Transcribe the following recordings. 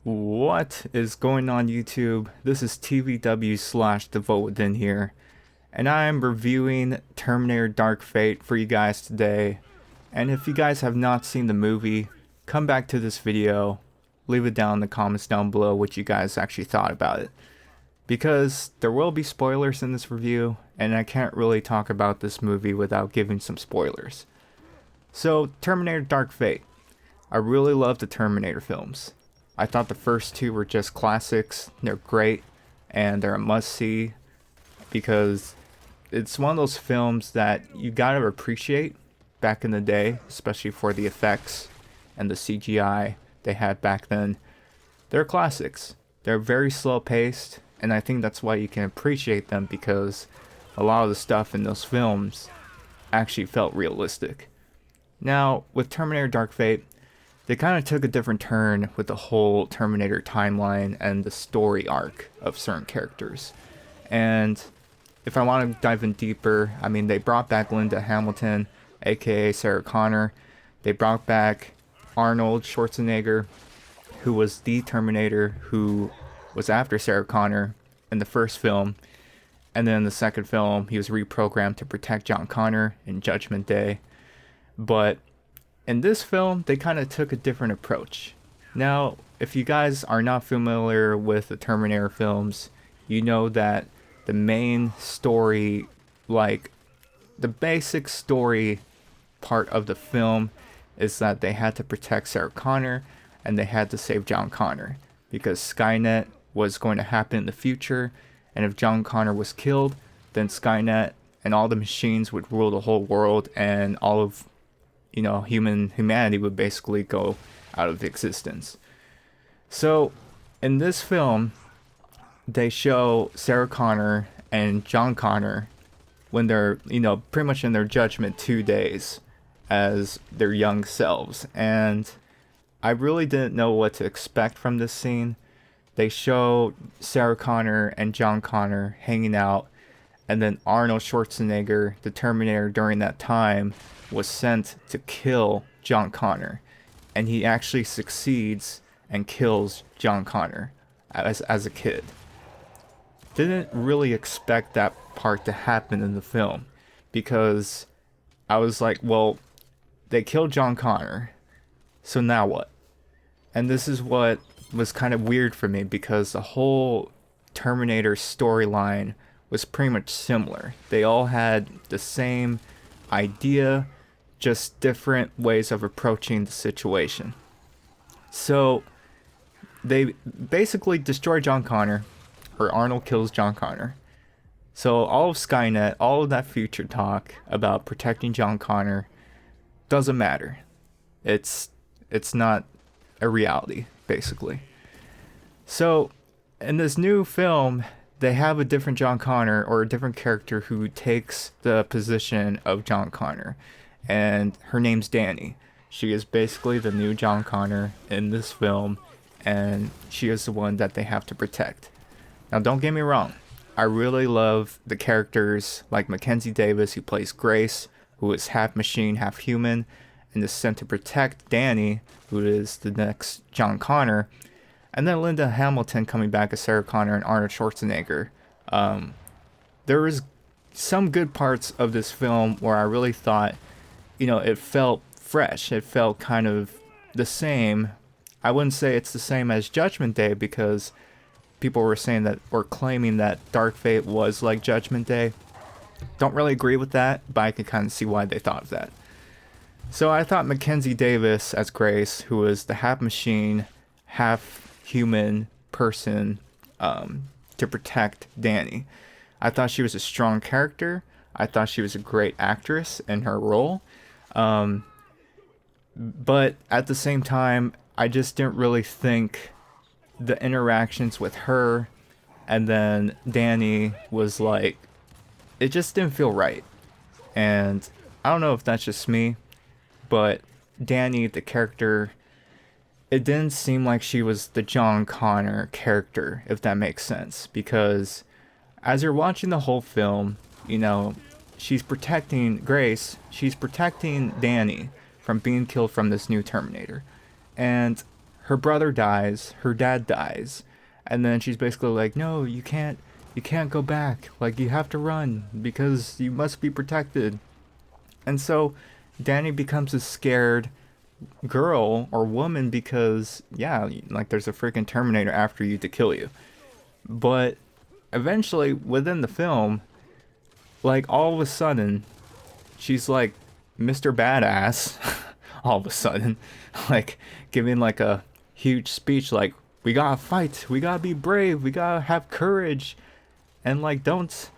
What is going on YouTube? This is TVW slash TheVoltWithin here, and I'm reviewing Terminator Dark Fate for you guys today. And if you guys have not seen the movie, come back to this video, leave it down in the comments down below what you guys actually thought about it. Because there will be spoilers in this review, and I can't really talk about this movie without giving some spoilers. So, Terminator Dark Fate. I really love the Terminator films. I thought the first two were just classics. They're great, and they're a must-see because it's one of those films that you gotta appreciate back in the day, especially for the effects and the CGI they had back then. They're classics. They're very slow-paced, and I think that's why you can appreciate them, because a lot of the stuff in those films actually felt realistic. Now, with Terminator Dark Fate, they kind of took a different turn with the whole Terminator timeline and the story arc of certain characters. And if I want to dive in deeper, I mean, they brought back Linda Hamilton, aka Sarah Connor. They brought back Arnold Schwarzenegger, who was the Terminator who was after Sarah Connor in the first film. And then in the second film, he was reprogrammed to protect John Connor in Judgment Day. But in this film, they kind of took a different approach. Now, if you guys are not familiar with the Terminator films, you know that the main story, like the basic story part of the film, is that they had to protect Sarah Connor and they had to save John Connor because Skynet was going to happen in the future, and if John Connor was killed, then Skynet and all the machines would rule the whole world, and all of humanity would basically go out of existence. So, in this film, they show Sarah Connor and John Connor when they're, pretty much in their Judgment 2 days as their young selves. And I really didn't know what to expect from this scene. They show Sarah Connor and John Connor hanging out, and then Arnold Schwarzenegger, the Terminator during that time, was sent to kill John Connor, and he actually succeeds and kills John Connor as a kid. Didn't really expect that part to happen in the film, because I was like, well, they killed John Connor, so now what? And this is what was kind of weird for me, because the whole Terminator storyline was pretty much similar. They all had the same idea, just different ways of approaching the situation. So they basically destroy John Connor, or Arnold kills John Connor. So all of Skynet, all of that future talk about protecting John Connor doesn't matter. It's not a reality, basically. So in this new film, they have a different John Connor, or a different character who takes the position of John Connor. And her name's Danny. She is basically the new John Connor in this film, and she is the one that they have to protect. Now, don't get me wrong. I really love the characters like Mackenzie Davis, who plays Grace, who is half machine, half human, and is sent to protect Danny, who is the next John Connor. And then Linda Hamilton coming back as Sarah Connor and Arnold Schwarzenegger. There was some good parts of this film where I really thought, it felt fresh. It felt kind of the same. I wouldn't say it's the same as Judgment Day, because people were saying that, or claiming that Dark Fate was like Judgment Day. Don't really agree with that, but I can kind of see why they thought of that. So I thought Mackenzie Davis as Grace, who was the half machine, half human person, to protect Danny. I thought she was a strong character. I thought she was a great actress in her role. But at the same time, I just didn't really think the interactions with her and then Danny was like, it just didn't feel right. And I don't know if that's just me, but Danny, the character, it didn't seem like she was the John Connor character, if that makes sense. Because as you're watching the whole film, she's protecting Grace, she's protecting Danny from being killed from this new Terminator. And her brother dies, her dad dies, and then she's basically like, no, you can't go back. Like, you have to run because you must be protected. And so Danny becomes a scared girl or woman because, yeah, like there's a freaking Terminator after you to kill you. But eventually, within the film, like all of a sudden, she's like Mr. Badass. All of a sudden, like giving like a huge speech, like, we gotta fight, we gotta be brave, we gotta have courage, and like don't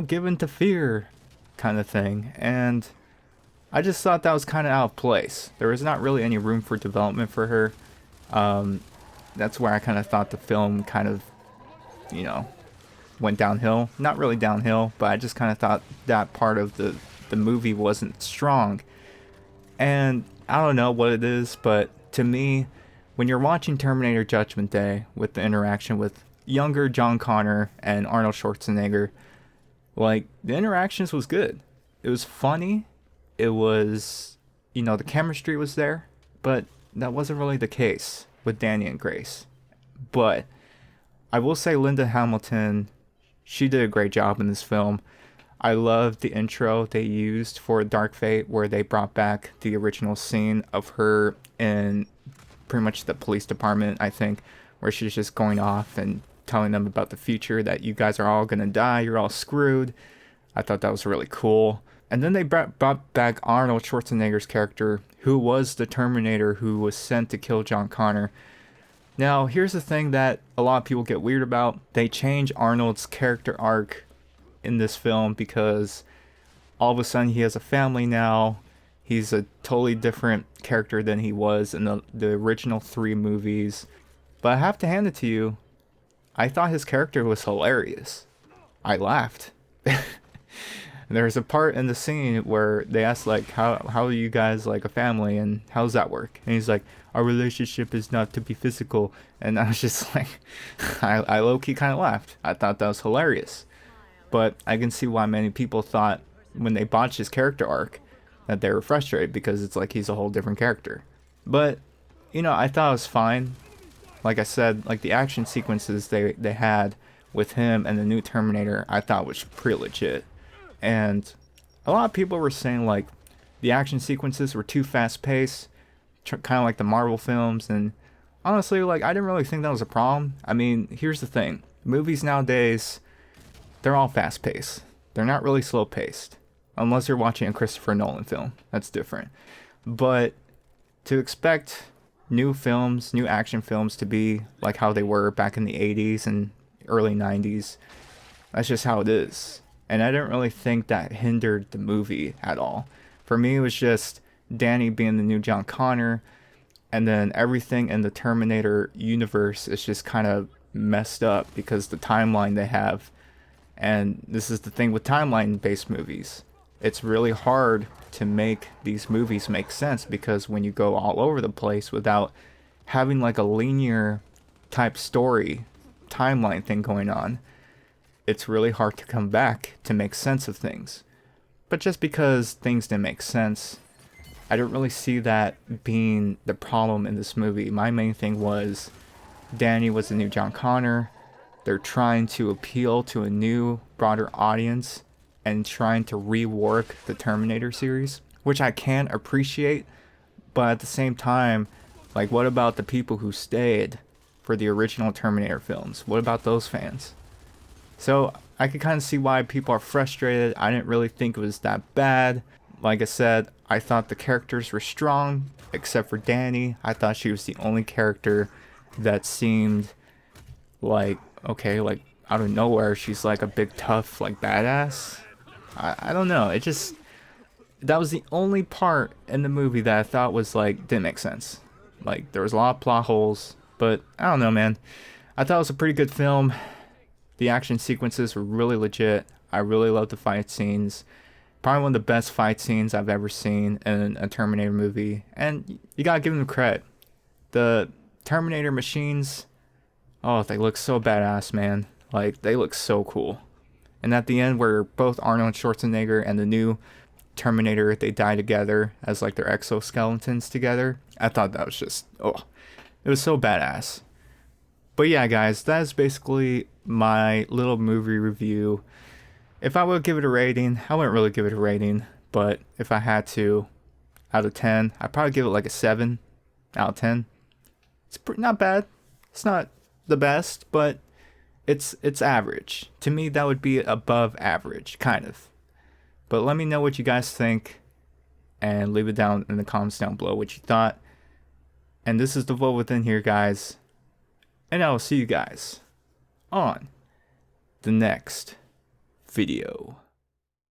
give in to fear, kind of thing. And I just thought that was kind of out of place. There was not really any room for development for her. That's where I kind of thought the film kind of, you know, went downhill. Not really downhill, but I just kind of thought that part of the movie wasn't strong. And I don't know what it is, but to me, when you're watching Terminator Judgment Day with the interaction with younger John Connor and Arnold Schwarzenegger, like, the interactions was good. It was funny. It was, you know, the chemistry was there, but that wasn't really the case with Danny and Grace. But I will say Linda Hamilton, she did a great job in this film. I loved the intro they used for Dark Fate, where they brought back the original scene of her in pretty much the police department, I think, where she's just going off and telling them about the future, that you guys are all gonna die, you're all screwed. I thought that was really cool. And then they brought back Arnold Schwarzenegger's character, who was the Terminator who was sent to kill John Connor. Now, here's the thing that a lot of people get weird about. They change Arnold's character arc in this film because all of a sudden he has a family now. He's a totally different character than he was in the original 3 movies. But I have to hand it to you, I thought his character was hilarious. I laughed. There's a part in the scene where they ask, like, how are you guys like a family and how does that work? And he's like, our relationship is not to be physical. And I was just like, I low-key kind of laughed. I thought that was hilarious. But I can see why many people thought when they botched his character arc that they were frustrated, because it's like he's a whole different character. But, you know, I thought it was fine. Like I said, like the action sequences they had with him and the new Terminator, I thought was pretty legit. And a lot of people were saying like the action sequences were too fast-paced, kind of like the Marvel films. And honestly, like, I didn't really think that was a problem. I mean, here's the thing. Movies nowadays, they're all fast-paced. They're not really slow-paced. Unless you're watching a Christopher Nolan film. That's different. But to expect new films, new action films to be like how they were back in the 80s and early 90s, that's just how it is. And I didn't really think that hindered the movie at all. For me, it was just Danny being the new John Connor, and then everything in the Terminator universe is just kind of messed up because the timeline they have. And this is the thing with timeline-based movies. It's really hard to make these movies make sense, because when you go all over the place without having like a linear type story timeline thing going on, it's really hard to come back to make sense of things. But just because things didn't make sense, I don't really see that being the problem in this movie. My main thing was Danny was the new John Connor. They're trying to appeal to a new, broader audience and trying to rework the Terminator series, which I can appreciate. But at the same time, like, what about the people who stayed for the original Terminator films? What about those fans? So I could kind of see why people are frustrated. I didn't really think it was that bad. Like I said, I thought the characters were strong, except for Danny. I thought she was the only character that seemed like, okay, like out of nowhere, she's like a big tough, like badass. I don't know. It just, that was the only part in the movie that I thought was like, didn't make sense. Like, there was a lot of plot holes, but I don't know, man. I thought it was a pretty good film. The action sequences were really legit. I really loved the fight scenes. Probably one of the best fight scenes I've ever seen in a Terminator movie. And you gotta give them credit. The Terminator machines, oh, they look so badass, man. Like, they look so cool. And at the end, where both Arnold Schwarzenegger and the new Terminator, they die together as like their exoskeletons together, I thought that was just, oh, it It was so badass. But yeah, guys, that is basically my little movie review. If I would give it a rating, I wouldn't really give it a rating, but if I had to, out of 10, I'd probably give it like a 7 out of 10. It's not bad. It's not the best, but it's average. To me, that would be above average, kind of. But let me know what you guys think, and leave it down in the comments down below what you thought. And this is TheVoltWithin here, guys. And I will see you guys on the next video.